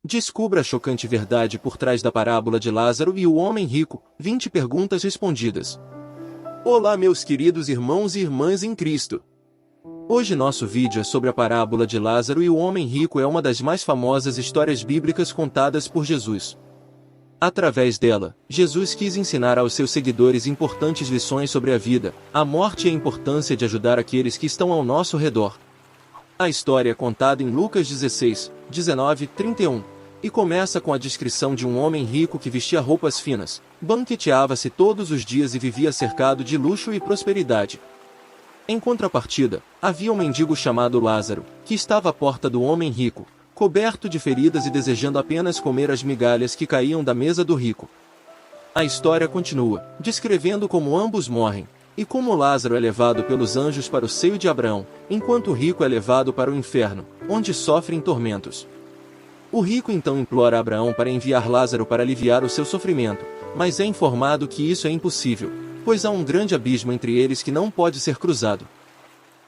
Descubra a chocante verdade por trás da parábola de Lázaro e o homem rico. 20 perguntas respondidas. Olá, meus queridos irmãos e irmãs em Cristo. Hoje nosso vídeo é sobre a parábola de Lázaro e o homem rico. É uma das mais famosas histórias bíblicas contadas por Jesus. Através dela, Jesus quis ensinar aos seus seguidores importantes lições sobre a vida, a morte e a importância de ajudar aqueles que estão ao nosso redor. A história é contada em Lucas 16, 19, 31, e começa com a descrição de um homem rico que vestia roupas finas, banqueteava-se todos os dias e vivia cercado de luxo e prosperidade. Em contrapartida, havia um mendigo chamado Lázaro, que estava à porta do homem rico, coberto de feridas e desejando apenas comer as migalhas que caíam da mesa do rico. A história continua, descrevendo como ambos morrem, e como Lázaro é levado pelos anjos para o seio de Abraão, enquanto o rico é levado para o inferno, onde sofrem tormentos. O rico então implora a Abraão para enviar Lázaro para aliviar o seu sofrimento, mas é informado que isso é impossível, pois há um grande abismo entre eles que não pode ser cruzado.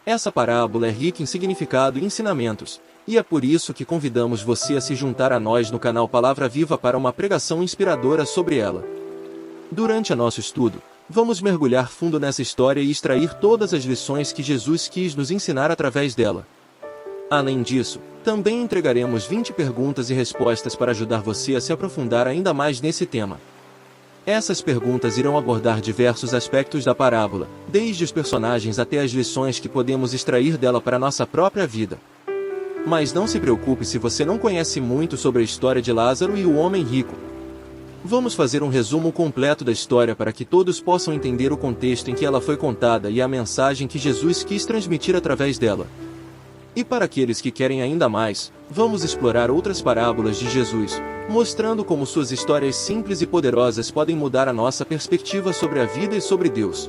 Essa parábola é rica em significado e ensinamentos, e é por isso que convidamos você a se juntar a nós no canal Palavra Viva para uma pregação inspiradora sobre ela. Durante nosso estudo, vamos mergulhar fundo nessa história e extrair todas as lições que Jesus quis nos ensinar através dela. Além disso, também entregaremos 20 perguntas e respostas para ajudar você a se aprofundar ainda mais nesse tema. Essas perguntas irão abordar diversos aspectos da parábola, desde os personagens até as lições que podemos extrair dela para nossa própria vida. Mas não se preocupe se você não conhece muito sobre a história de Lázaro e o homem rico. Vamos fazer um resumo completo da história para que todos possam entender o contexto em que ela foi contada e a mensagem que Jesus quis transmitir através dela. E para aqueles que querem ainda mais, vamos explorar outras parábolas de Jesus, mostrando como suas histórias simples e poderosas podem mudar a nossa perspectiva sobre a vida e sobre Deus.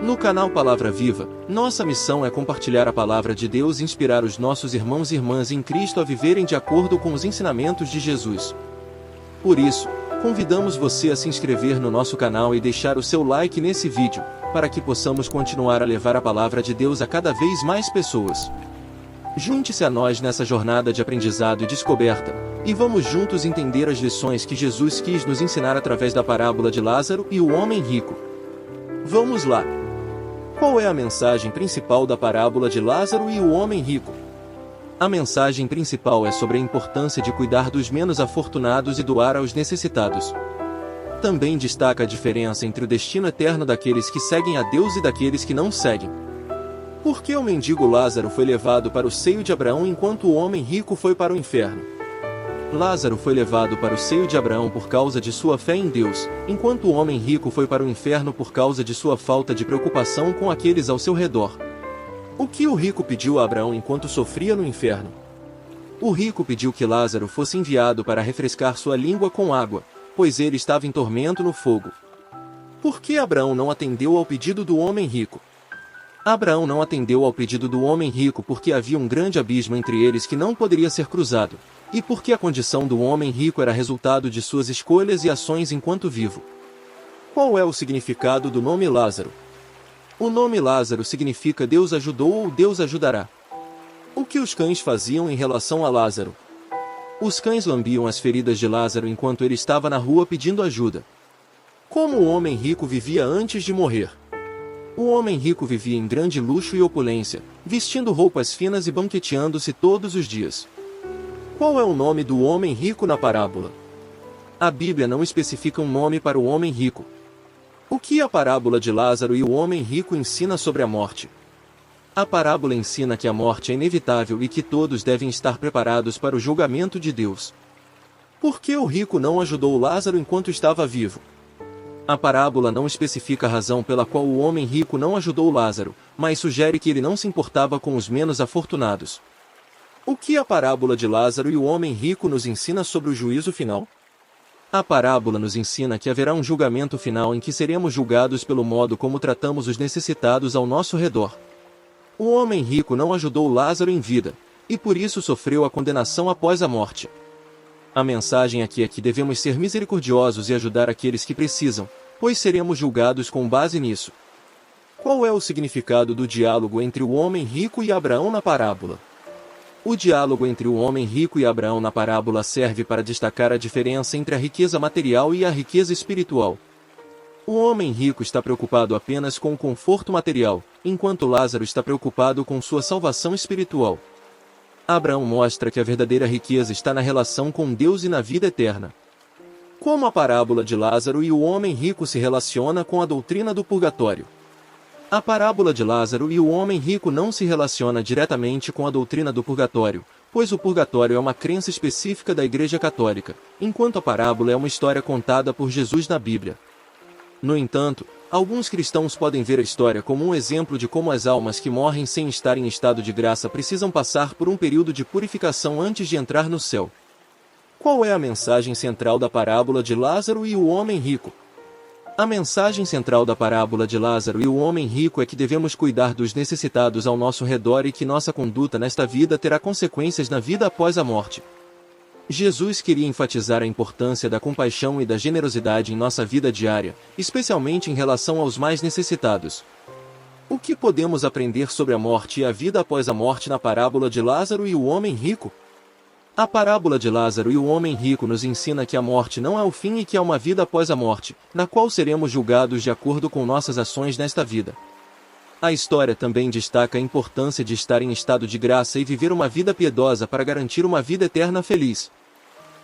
No canal Palavra Viva, nossa missão é compartilhar a palavra de Deus e inspirar os nossos irmãos e irmãs em Cristo a viverem de acordo com os ensinamentos de Jesus. Por isso, convidamos você a se inscrever no nosso canal e deixar o seu like nesse vídeo, para que possamos continuar a levar a palavra de Deus a cada vez mais pessoas. Junte-se a nós nessa jornada de aprendizado e descoberta, e vamos juntos entender as lições que Jesus quis nos ensinar através da parábola de Lázaro e o homem rico. Vamos lá! Qual é a mensagem principal da parábola de Lázaro e o homem rico? A mensagem principal é sobre a importância de cuidar dos menos afortunados e doar aos necessitados. Também destaca a diferença entre o destino eterno daqueles que seguem a Deus e daqueles que não seguem. Por que o mendigo Lázaro foi levado para o seio de Abraão enquanto o homem rico foi para o inferno? Lázaro foi levado para o seio de Abraão por causa de sua fé em Deus, enquanto o homem rico foi para o inferno por causa de sua falta de preocupação com aqueles ao seu redor. O que o rico pediu a Abraão enquanto sofria no inferno? O rico pediu que Lázaro fosse enviado para refrescar sua língua com água, pois ele estava em tormento no fogo. Por que Abraão não atendeu ao pedido do homem rico? Abraão não atendeu ao pedido do homem rico porque havia um grande abismo entre eles que não poderia ser cruzado, e porque a condição do homem rico era resultado de suas escolhas e ações enquanto vivo. Qual é o significado do nome Lázaro? O nome Lázaro significa Deus ajudou ou Deus ajudará. O que os cães faziam em relação a Lázaro? Os cães lambiam as feridas de Lázaro enquanto ele estava na rua pedindo ajuda. Como o homem rico vivia antes de morrer? O homem rico vivia em grande luxo e opulência, vestindo roupas finas e banqueteando-se todos os dias. Qual é o nome do homem rico na parábola? A Bíblia não especifica um nome para o homem rico. O que a parábola de Lázaro e o homem rico ensina sobre a morte? A parábola ensina que a morte é inevitável e que todos devem estar preparados para o julgamento de Deus. Por que o rico não ajudou Lázaro enquanto estava vivo? A parábola não especifica a razão pela qual o homem rico não ajudou Lázaro, mas sugere que ele não se importava com os menos afortunados. O que a parábola de Lázaro e o homem rico nos ensina sobre o juízo final? A parábola nos ensina que haverá um julgamento final em que seremos julgados pelo modo como tratamos os necessitados ao nosso redor. O homem rico não ajudou Lázaro em vida, e por isso sofreu a condenação após a morte. A mensagem aqui é que devemos ser misericordiosos e ajudar aqueles que precisam, pois seremos julgados com base nisso. Qual é o significado do diálogo entre o homem rico e Abraão na parábola? O diálogo entre o homem rico e Abraão na parábola serve para destacar a diferença entre a riqueza material e a riqueza espiritual. O homem rico está preocupado apenas com o conforto material, enquanto Lázaro está preocupado com sua salvação espiritual. Abraão mostra que a verdadeira riqueza está na relação com Deus e na vida eterna. Como a parábola de Lázaro e o homem rico se relaciona com a doutrina do purgatório? A parábola de Lázaro e o homem rico não se relaciona diretamente com a doutrina do purgatório, pois o purgatório é uma crença específica da Igreja Católica, enquanto a parábola é uma história contada por Jesus na Bíblia. No entanto, alguns cristãos podem ver a história como um exemplo de como as almas que morrem sem estar em estado de graça precisam passar por um período de purificação antes de entrar no céu. Qual é a mensagem central da parábola de Lázaro e o homem rico? A mensagem central da parábola de Lázaro e o homem rico é que devemos cuidar dos necessitados ao nosso redor e que nossa conduta nesta vida terá consequências na vida após a morte. Jesus queria enfatizar a importância da compaixão e da generosidade em nossa vida diária, especialmente em relação aos mais necessitados. O que podemos aprender sobre a morte e a vida após a morte na parábola de Lázaro e o homem rico? A parábola de Lázaro e o homem rico nos ensina que a morte não é o fim e que há uma vida após a morte, na qual seremos julgados de acordo com nossas ações nesta vida. A história também destaca a importância de estar em estado de graça e viver uma vida piedosa para garantir uma vida eterna feliz.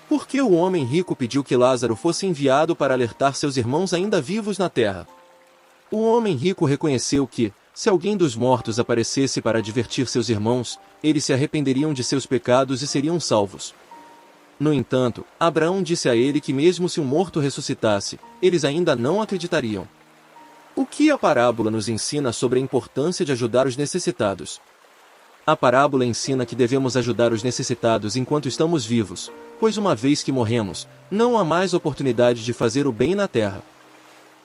Por que o homem rico pediu que Lázaro fosse enviado para alertar seus irmãos ainda vivos na terra? O homem rico reconheceu que, se alguém dos mortos aparecesse para advertir seus irmãos, eles se arrependeriam de seus pecados e seriam salvos. No entanto, Abraão disse a ele que mesmo se um morto ressuscitasse, eles ainda não acreditariam. O que a parábola nos ensina sobre a importância de ajudar os necessitados? A parábola ensina que devemos ajudar os necessitados enquanto estamos vivos, pois uma vez que morremos, não há mais oportunidade de fazer o bem na terra.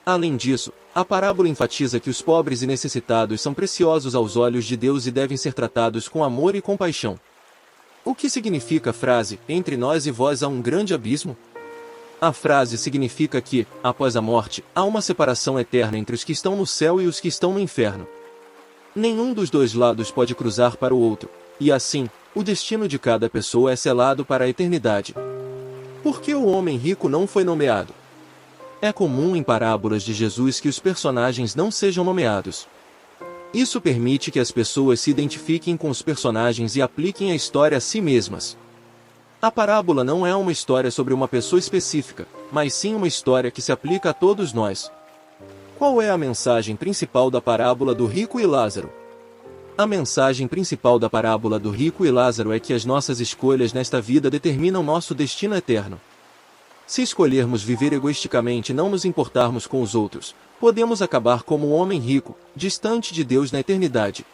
Além disso, a parábola enfatiza que os pobres e necessitados são preciosos aos olhos de Deus e devem ser tratados com amor e compaixão. O que significa a frase, entre nós e vós há um grande abismo? A frase significa que, após a morte, há uma separação eterna entre os que estão no céu e os que estão no inferno. Nenhum dos dois lados pode cruzar para o outro, e assim, o destino de cada pessoa é selado para a eternidade. Por que o homem rico não foi nomeado? É comum em parábolas de Jesus que os personagens não sejam nomeados. Isso permite que as pessoas se identifiquem com os personagens e apliquem a história a si mesmas. A parábola não é uma história sobre uma pessoa específica, mas sim uma história que se aplica a todos nós. Qual é a mensagem principal da parábola do rico e Lázaro? A mensagem principal da parábola do rico e Lázaro é que as nossas escolhas nesta vida determinam nosso destino eterno. Se escolhermos viver egoisticamente e não nos importarmos com os outros, podemos acabar como um homem rico, distante de Deus na eternidade.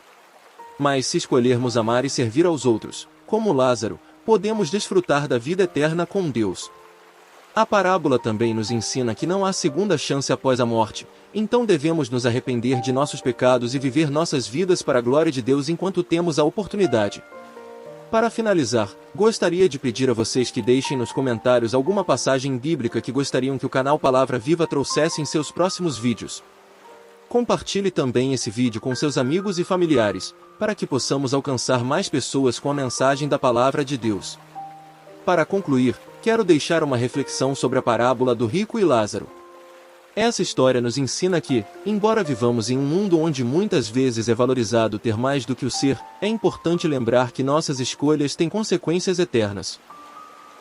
Mas se escolhermos amar e servir aos outros, como Lázaro, podemos desfrutar da vida eterna com Deus. A parábola também nos ensina que não há segunda chance após a morte, então devemos nos arrepender de nossos pecados e viver nossas vidas para a glória de Deus enquanto temos a oportunidade. Para finalizar, gostaria de pedir a vocês que deixem nos comentários alguma passagem bíblica que gostariam que o canal Palavra Viva trouxesse em seus próximos vídeos. Compartilhe também esse vídeo com seus amigos e familiares, para que possamos alcançar mais pessoas com a mensagem da Palavra de Deus. Para concluir, quero deixar uma reflexão sobre a parábola do rico e Lázaro. Essa história nos ensina que, embora vivamos em um mundo onde muitas vezes é valorizado ter mais do que o ser, é importante lembrar que nossas escolhas têm consequências eternas.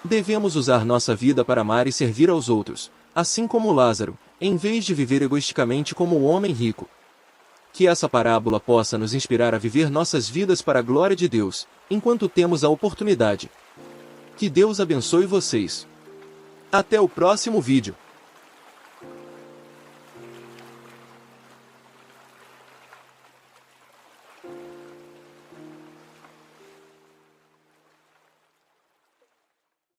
Devemos usar nossa vida para amar e servir aos outros, assim como Lázaro, em vez de viver egoisticamente como o homem rico. Que essa parábola possa nos inspirar a viver nossas vidas para a glória de Deus, enquanto temos a oportunidade. Que Deus abençoe vocês. Até o próximo vídeo.